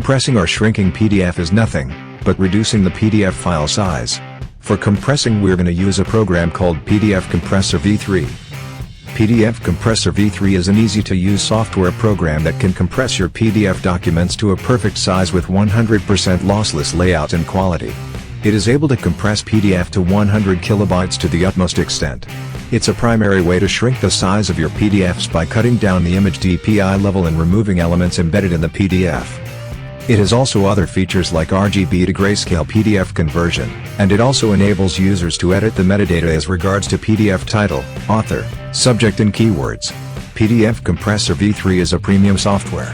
Compressing or shrinking PDF is nothing but reducing the PDF file size. For compressing, we're going to use a program called PDF Compressor V3. PDF Compressor V3 is an easy-to-use software program that can compress your PDF documents to a perfect size with 100% lossless layout and quality. It is able to compress PDF to 100 kilobytes to the utmost extent. It's a primary way to shrink the size of your PDFs by cutting down the image DPI level and removing elements embedded in the PDF. It has also other features like RGB to grayscale PDF conversion, and it also enables users to edit the metadata as regards to PDF title, author, subject and keywords. PDF Compressor V3 is a premium software,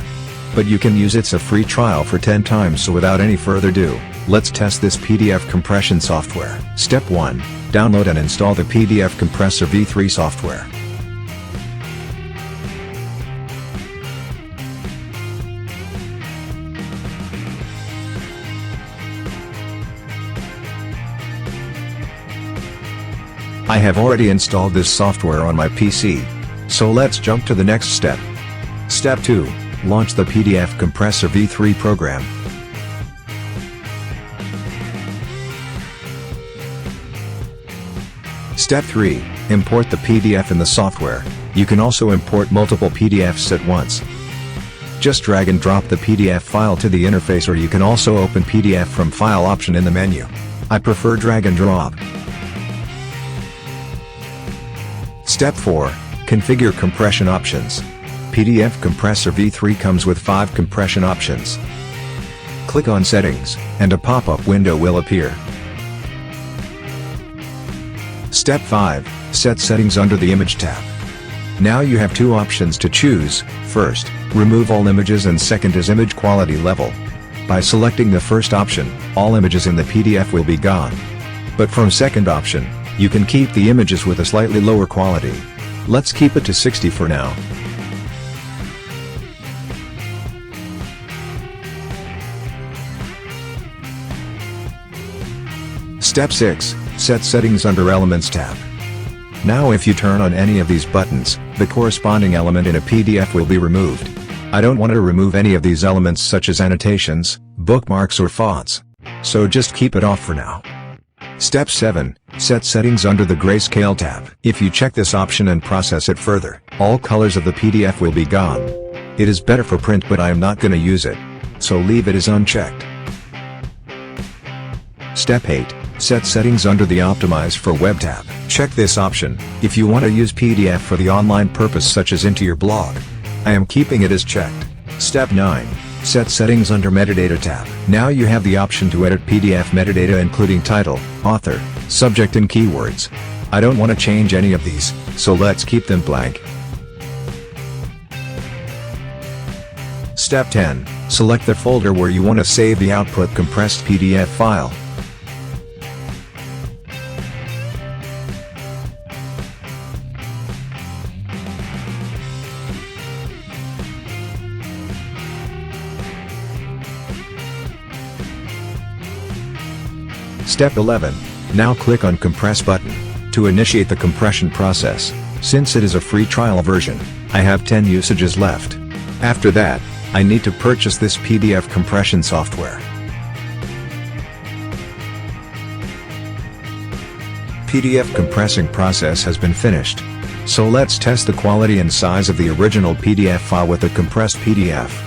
but you can use it's a free trial for 10 times. So without any further ado, let's test this PDF compression software. Step 1. Download and install the PDF Compressor V3 software. I have already installed this software on my PC. So let's jump to the next step. Step 2. Launch the PDF Compressor V3 program. Step 3. Import the PDF in the software. You can also import multiple PDFs at once. Just drag and drop the PDF file to the interface, or you can also open PDF from File option in the menu. I prefer drag and drop. Step 4. Configure compression options. PDF Compressor V3 comes with 5 compression options. Click on Settings, and a pop-up window will appear. Step 5. Set settings under the Image tab. Now you have 2 options to choose. First, remove all images, and second is image quality level. By selecting the first option, all images in the PDF will be gone. But from second option, you can keep the images with a slightly lower quality. Let's keep it to 60 for now. Step 6. Set settings under Elements tab. Now if you turn on any of these buttons, the corresponding element in a PDF will be removed. I don't want to remove any of these elements such as annotations, bookmarks or fonts. So just keep it off for now. Step 7. Set settings under the Grayscale tab. If you check this option and process it further, all colors of the PDF will be gone. It is better for print, but I am not going to use it, so leave it as unchecked. Step 8. Set settings under the Optimize for Web tab. Check this option if you want to use PDF for the online purpose such as into your blog. I am keeping it as checked. Step 9. Set settings under Metadata tab. Now you have the option to edit PDF metadata including title, author, subject and keywords. I don't want to change any of these, so let's keep them blank. Step 10. Select the folder where you want to save the output compressed PDF file. Step 11. Now click on Compress button to initiate the compression process. Since it is a free trial version, I have 10 usages left. After that, I need to purchase this PDF compression software. PDF compressing process has been finished. So let's test the quality and size of the original PDF file with the compressed PDF.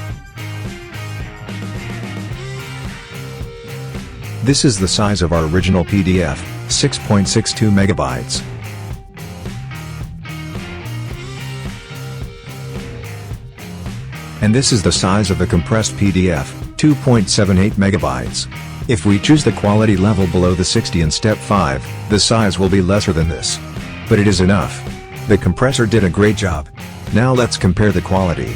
This is the size of our original PDF, 6.62 megabytes. And this is the size of the compressed PDF, 2.78 megabytes. If we choose the quality level below the 60 in step 5, the size will be lesser than this. But it is enough. The compressor did a great job. Now let's compare the quality.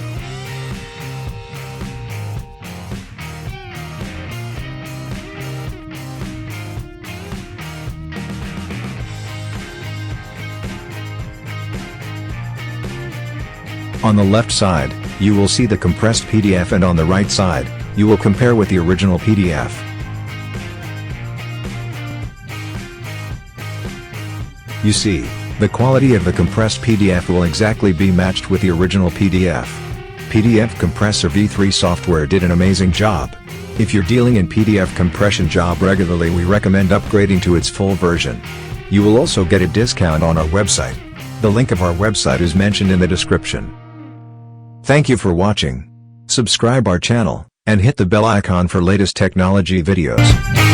On the left side, you will see the compressed PDF, and on the right side, you will compare with the original PDF. You see, the quality of the compressed PDF will exactly be matched with the original PDF. PDF Compressor V3 software did an amazing job. If you're dealing in PDF compression job regularly, we recommend upgrading to its full version. You will also get a discount on our website. The link of our website is mentioned in the description. Thank you for watching. Subscribe our channel, and hit the bell icon for latest technology videos.